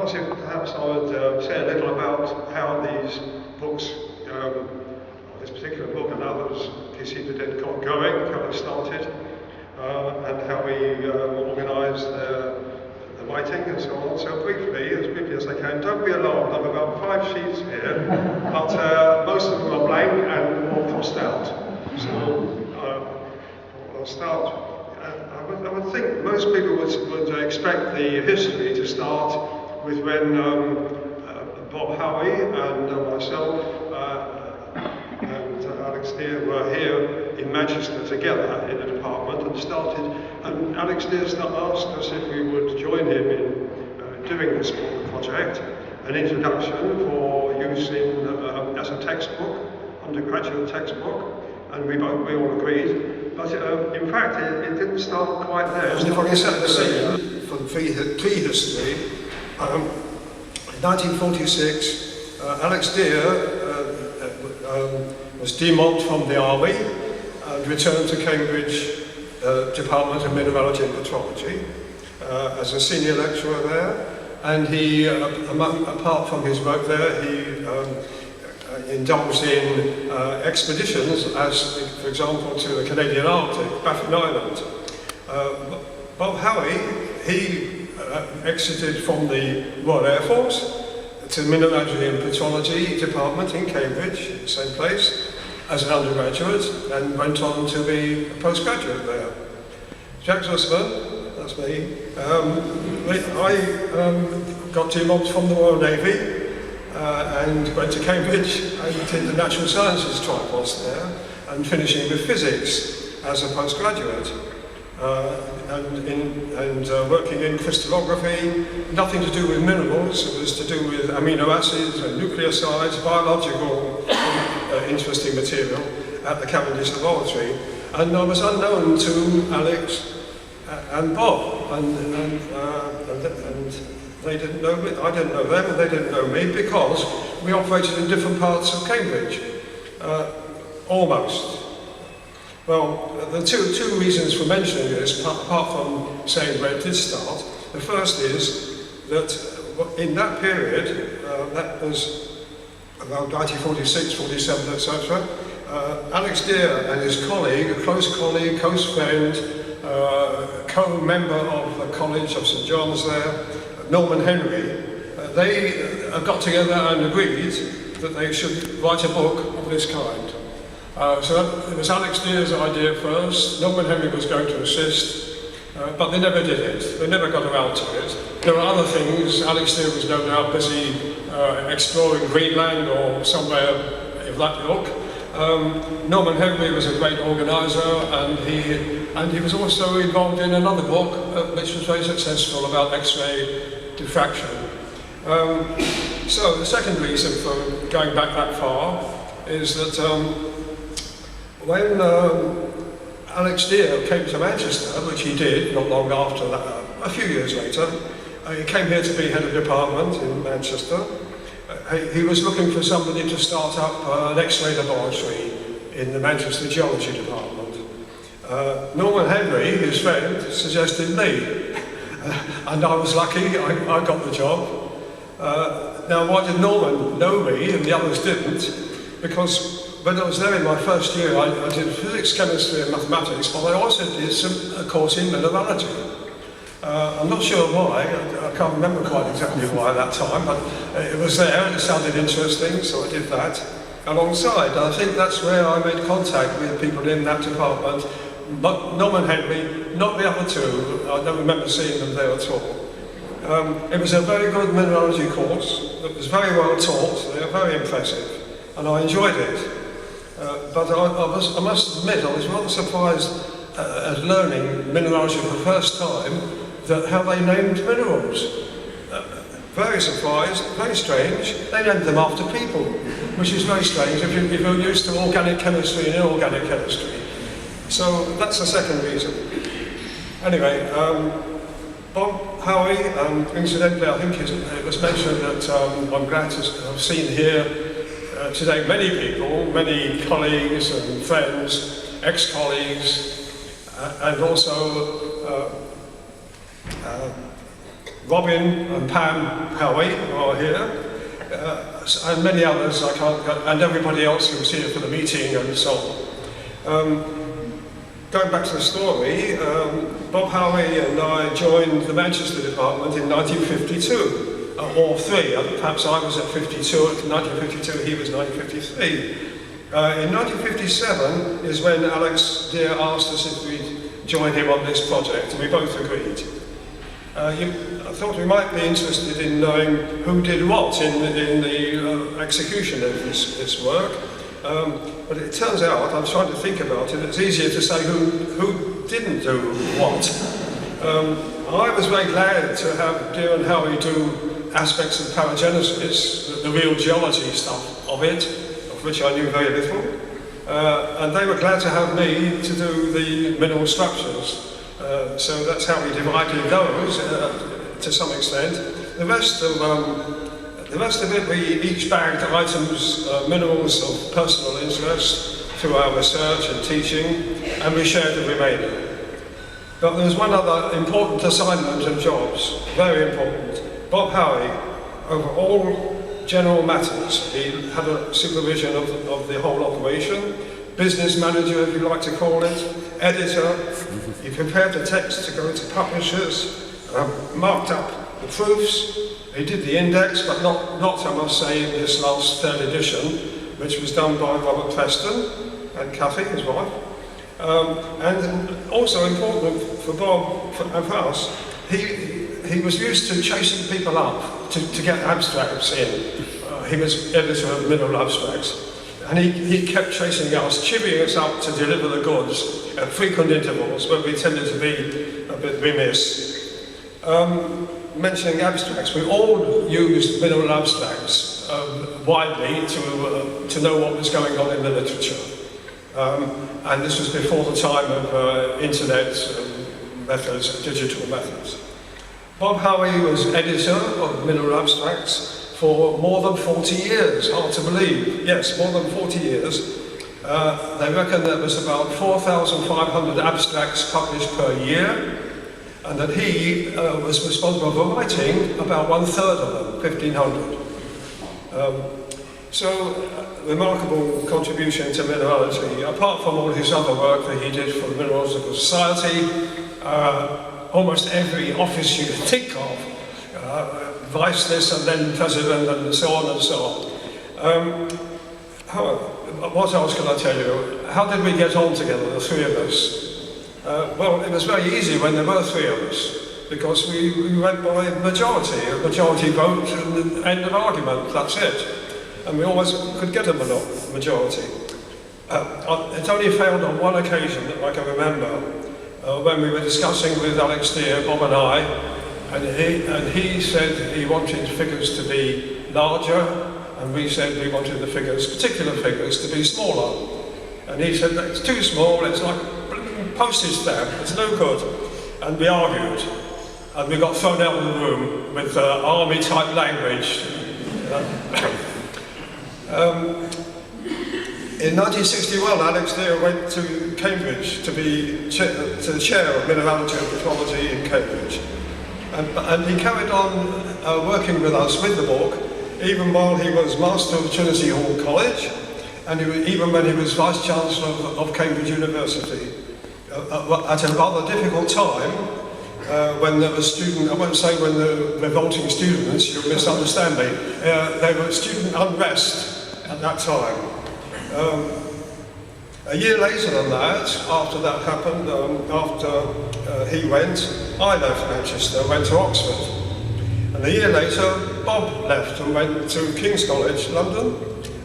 asked if perhaps I would say a little about how these books, this particular book and others, PC the Dead, got going, how they started, and how we organised the writing and so on. So briefly as I can, don't be alarmed, I've about 5 sheets here, but most of them are blank and all crossed out. So I'll start. I would think most people would expect the history to start with when Bob Howie and myself and Alex Deere were here in Manchester together in the department and started. And Alex Deere asked us if we would join him in doing this book project, an introduction for use in, as a textbook, undergraduate textbook, and we all agreed. But in fact, it didn't start quite there. And if I can set the scene for the prehistory, in 1946, Alex Deere was demobbed from the army and returned to Cambridge Department of Mineralogy and Petrology as a senior lecturer there. And he, apart from his work there, he indulged in expeditions, as for example to the Canadian Arctic, Baffin Island. Bob Howie, he exited from the Royal Air Force to Mineralogy and Petrology Department in Cambridge, same place, as an undergraduate, and went on to be a postgraduate there. Jack Zussman, that's me, I got demobbed from the Royal Navy and went to Cambridge and did the Natural Sciences tripos there, and finishing with physics as a postgraduate. And working in crystallography, nothing to do with minerals, it was to do with amino acids and nucleosides, biological interesting material at the Cavendish Laboratory. And I was unknown to Alex and Bob, and they didn't know me, I didn't know them, and they didn't know me, because we operated in different parts of Cambridge, almost. Well, the two reasons for mentioning this, apart from saying where it did start, the first is that in that period, that was around 1946, 47, etc., Alex Deere and his colleague, a close colleague, close friend, co-member of the College of St John's there, Norman Henry, they got together and agreed that they should write a book of this kind. So it was Alex Deere's idea first. Norman Henry was going to assist, but they never did it. They never got around to it. There were other things. Alex Deere was no doubt busy exploring Greenland or somewhere of that ilk. Norman Henry was a great organiser, and he was also involved in another book which was very successful about X-ray diffraction. So the second reason for going back that far is that when Alex Deere came to Manchester, which he did not long after that, a few years later, he came here to be head of department in Manchester. He was looking for somebody to start up an X-ray laboratory in the Manchester Geology Department. Norman Henry, his friend, suggested me, and I was lucky, I got the job. Now, why did Norman know me and the others didn't? Because when I was there in my first year, I did physics, chemistry and mathematics, but I also did a course in mineralogy. I'm not sure why, I can't remember quite exactly why at that time, but it was there and it sounded interesting, so I did that alongside. I think that's where I made contact with people in that department, but Norman Henry, not the other two. I don't remember seeing them there at all. It was a very good mineralogy course, it was very well taught, they were very impressive, and I enjoyed it. But I must admit, I was rather surprised at learning mineralogy for the first time, that how they named minerals. Very surprised, very strange. They named them after people, which is very strange if you're used to organic chemistry and inorganic chemistry. So that's the second reason. Anyway, Bob Howie, incidentally, I think it was mentioned that I'm glad to have seen here today many people, many colleagues and friends, ex-colleagues, and also Robin and Pam Howie, who are here, and many others, and everybody else who was here for the meeting and so on. Going back to the story, Bob Howie and I joined the Manchester department in 1952, or 3. Perhaps I was at 52, in 1952, he was 1953. In 1957 is when Alex Deere asked us if we'd join him on this project, and we both agreed. I thought we might be interested in knowing who did what in the execution of this work. But it turns out, I'm trying to think about it, it's easier to say who didn't do what. I was very glad to have Deere and Howie do aspects of paragenesis, the real geology stuff of it, of which I knew very little. And they were glad to have me to do the mineral structures. So that's how we divided those to some extent. The rest of it, we each bagged items, minerals of personal interest through our research and teaching, and we shared the remainder. But there was one other important assignment of jobs, very important. Bob Howie, over all general matters, he had a supervision of the whole operation, business manager, if you like to call it, editor. He prepared the text to go to publishers, marked up the proofs. He did the index, but not I must say, in this last 3rd edition, which was done by Robert Preston and Cathy, his wife. And also important for Bob and for us, he was used to chasing people up to get abstracts in. He was editor of Mineral Abstracts. And he kept chasing us, chivying us up to deliver the goods at frequent intervals, but we tended to be a bit remiss. Mentioning abstracts, we all used mineral abstracts widely to know what was going on in the literature. And this was before the time of internet methods, digital methods. Bob Howie was editor of Mineral Abstracts for more than 40 years, hard to believe. Yes, more than 40 years. They reckon there was about 4,500 abstracts published per year, and that he was responsible for writing about 1/3 of them, 1,500. Remarkable contribution to mineralogy, apart from all his other work that he did for the Mineralogical Society, almost every office you could think of, vice this and then president and so on and so on. However, what else can I tell you? How did we get on together, the 3 of us? Well, it was very easy when there were 3 of us, because we went by majority, a majority vote and the end of argument, that's it. And we always could get a majority. It only failed on one occasion that I can remember, when we were discussing with Alex Deere, Bob and I, and he said he wanted figures to be larger, and we said we wanted the figures, particular figures, to be smaller. And he said, it's too small, it's like a postage stamp, it's no good. And we argued, and we got thrown out of the room with army-type language. In 1961, Alex Deere went to Cambridge to be to the chair of mineralogy and petrology in Cambridge. And he carried on working with us with the book, even while he was Master of Trinity Hall College, and even when he was Vice-Chancellor of Cambridge University. At a rather difficult time, when there was I won't say when the revolting students, you'll misunderstand me, there was student unrest at that time. A year later than that, after that happened, after he went, I left Manchester, went to Oxford. And a year later, Bob left and went to King's College, London,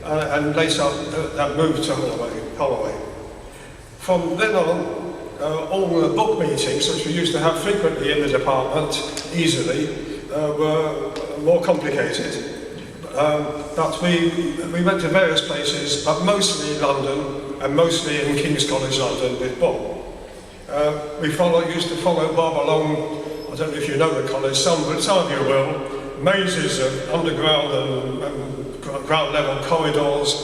and later that moved to Holloway. From then on, all the book meetings, which we used to have frequently in the department, easily, were more complicated. But we went to various places, but mostly London, and mostly in King's College London with Bob. We used to follow Bob along, I don't know if you know the college, some of you will, mazes of underground and ground level corridors,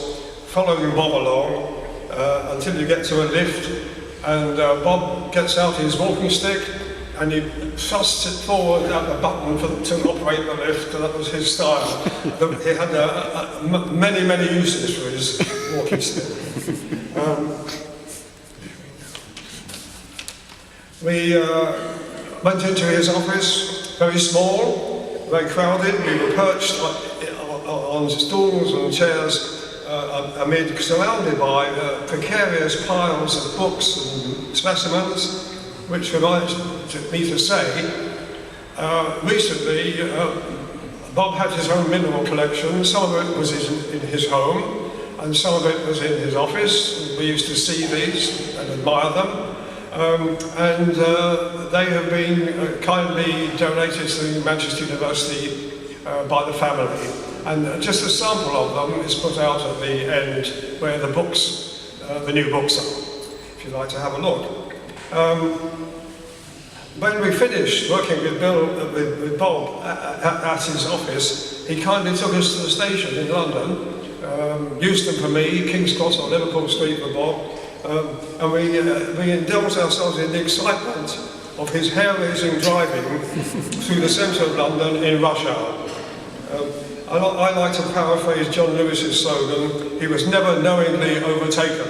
following Bob along until you get to a lift, and Bob gets out his walking stick and he thrust it forward at the button to operate the lift, and that was his style. He had many uses for his walking stick. We went into his office, very small, very crowded. We were perched on stools and chairs surrounded by precarious piles of books and specimens, which reminds me to say, recently Bob had his own mineral collection. Some of it was in his home, and some of it was in his office. We used to see these and admire them. And they have been kindly donated to Manchester University by the family. And just a sample of them is put out at the end where the books, the new books are, if you'd like to have a look. When we finished working with Bob at his office, he kindly took us to the station in London, Euston for me, King's Cross or Liverpool Street for Bob, and we indulged ourselves in the excitement of his hair-raising driving through the centre of London in rush hour. I like to paraphrase John Lewis's slogan, he was never knowingly overtaken.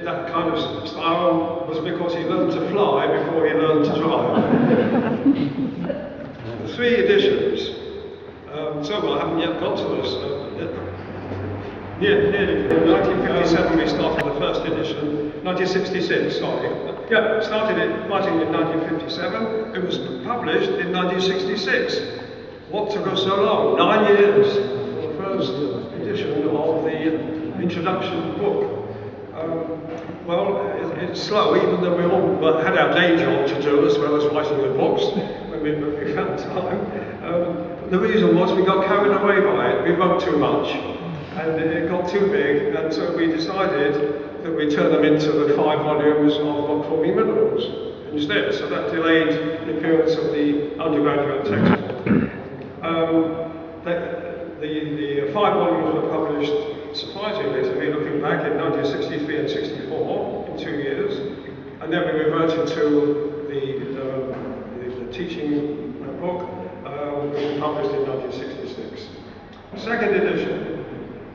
That kind of style was because he learned to fly before he learned to drive. The 3 editions, so well, I haven't yet got to this. Nearly. In 1957 we started the first edition, 1966, sorry. Yeah, started writing in 1957, it was published in 1966. What took us so long? 9 years for the first edition of the introduction book. Well, it's slow, even though we all had our day job to do as well as writing the books when we found time. The reason was we got carried away by it. We wrote too much, and it got too big, and so we decided that we'd turn them into the 5 volumes of rock-forming minerals instead. So that delayed the appearance of the undergraduate textbook. The 5 volumes were published, surprisingly to me, looking back, in 1963 and 64, in 2 years, and then we reverted to the teaching book, which was published in 1966. Second edition,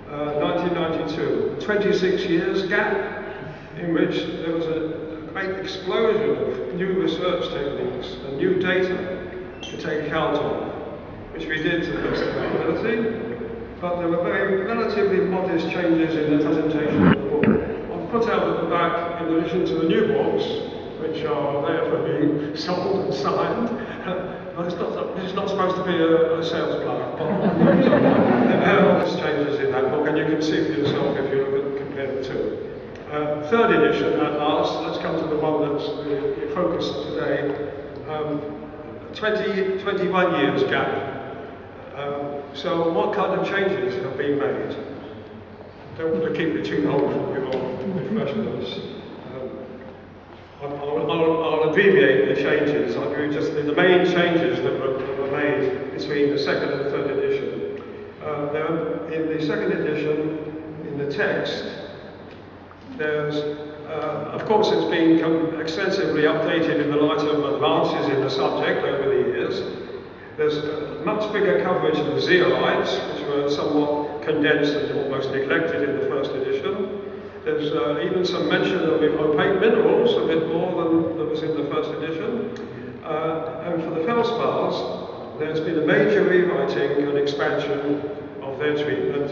1992, 26 years gap, in which there was a great explosion of new research techniques and new data to take account of, which we did to the best of our ability, but there were very relatively modest changes in the presentation of the book. I've put out at the back, in addition to the new books, which are there for being sold and signed, but this is not supposed to be a sales plug. There are modest changes in that book, and you can see for yourself if you look at compare the two. Third edition, at last, let's come to the one that's the focus today. 21 years gap. So what kind of changes have been made? Don't want to keep it too long for your refreshments. I'll abbreviate the changes. I'll do just the main changes that were made between the second and third edition. In the second edition, in the text, there's of course, it's been extensively updated in the light of advances in the subject over the years. There's much bigger coverage of the zeolites, which were somewhat condensed and almost neglected in the first edition. There's even some mention of opaque minerals, a bit more than there was in the first edition. And for the feldspars, there's been a major rewriting and expansion of their treatment,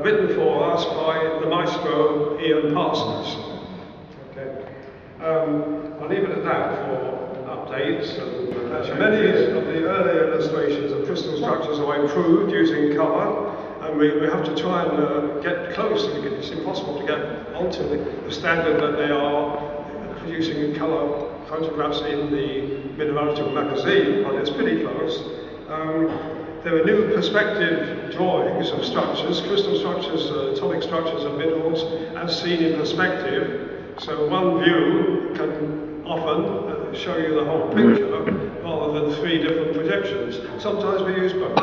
written for us by the maestro Ian Parsons. I'll leave it at that for updates. Many of the earlier illustrations of crystal structures are improved using colour, and we have to try and get close. It's impossible to get onto the standard that they are producing colour photographs in the Mineralogical magazine, but it's pretty close. There are new perspective drawings of structures, crystal structures, atomic structures of minerals, as seen in perspective. So one view can often show you the whole picture rather than 3 different projections. Sometimes we use both.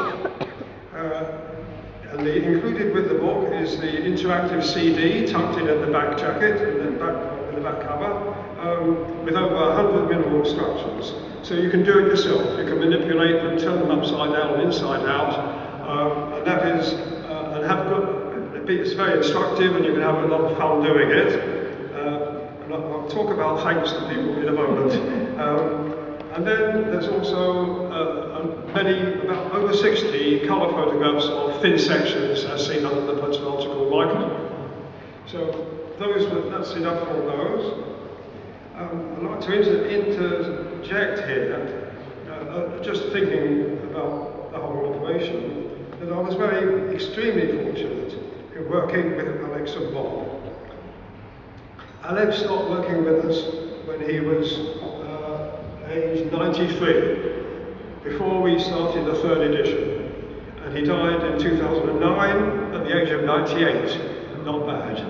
And included with the book is the interactive CD tucked in at the back jacket, in the back the back cover, with over 100 minimal instructions. So you can do it yourself. You can manipulate them, turn them upside down, inside out, and that is, and have good, it's very instructive, and you can have a lot of fun doing it. And I'll talk about thanks to people in a moment. And then there's also about over 60 colour photographs of thin sections as seen under the optical microscope. So that's enough for those. I'd like to interject here, just thinking about the whole operation, that I was extremely fortunate in working with Alex and Bob. Alex stopped working with us when he was age 93, before we started the 3rd edition. And he died in 2009 at the age of 98. Not bad.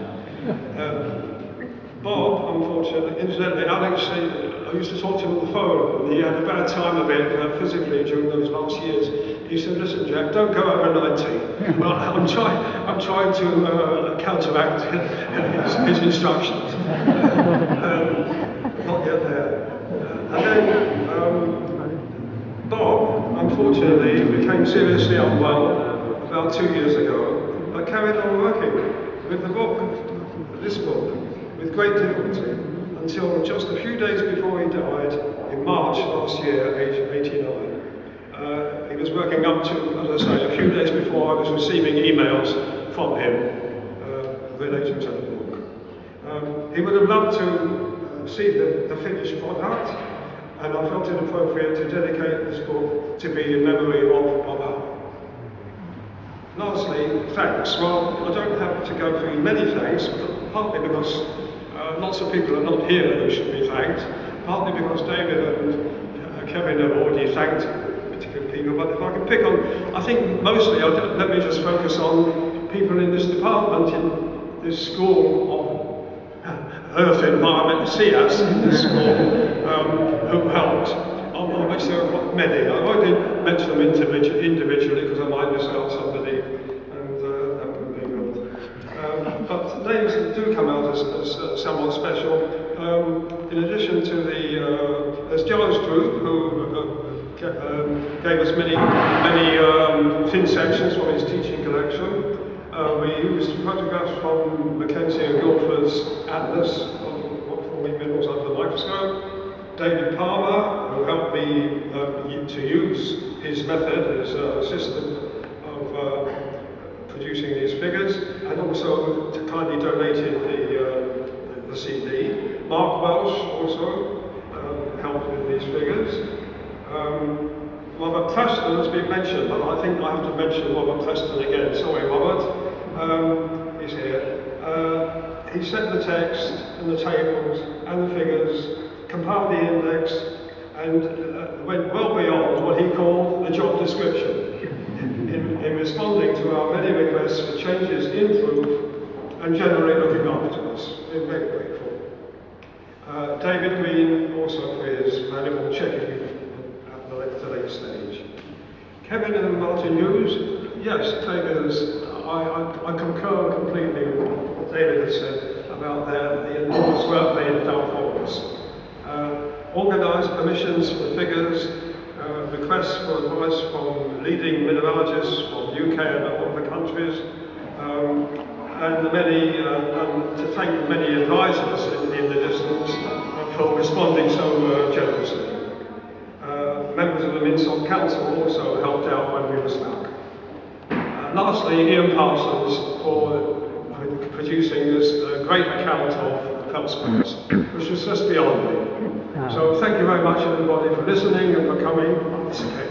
Bob, unfortunately, incidentally, Alex, I used to talk to him on the phone, and he had a bad time of it physically during those last years. He said, "Listen, Jack, don't go over 90. Well, I'm trying to counteract his instructions." Not yet there. And then Bob, unfortunately, became seriously unwell about 2 years ago, but carried on working with the book, this book, with great difficulty, until just a few days before he died, in March last year, age 89. He was working up to, as I say, a few days before I was receiving emails from him relating to the book. He would have loved to see the finished product, and I felt it appropriate to dedicate this book to be in memory of Al. Lastly, thanks. Well, I don't have to go through many thanks, partly because lots of people are not here who should be thanked, partly because David and Kevin have already thanked particular people, but if I can pick on, I think mostly, let me just focus on people in this department, in this school of Earth Environment, CS, in this school, who helped, on which there are quite many. I won't mention them individually because I might miss out somebody, and that wouldn't be good. But names do come out as somewhat special. In addition to there's Joe's group, who gave us many thin sections from his teaching collection. We used photographs from Mackenzie and Guilford's Atlas of forming minerals under the microscope. David Palmer, who helped me to use his method, his system of producing these figures, and also kindly donated the CD. Mark Welsh also helped with these figures. Robert Preston has been mentioned, but I think I have to mention Robert Preston again. Sorry, Robert. He's here. He set the text and the tables and the figures, compiled the index, and went well beyond what he called the job description in responding to our many requests for changes in proof and generally looking after us. We're very grateful. David Green also for his valuable checking at the late stage. Kevin and Martin Hughes, yes, David I concur completely with what David has said about the enormous work they have done for us. Organised permissions for the figures, requests for advice from leading mineralogists from the UK and other countries, and to thank the many advisors in the distance for responding so generously. Members of the MinSoc Council also helped out when we were stuck. Lastly, Ian Parsons for producing this great account of the Felspars, which was just beyond me. So thank you very much everybody for listening and for coming on this occasion.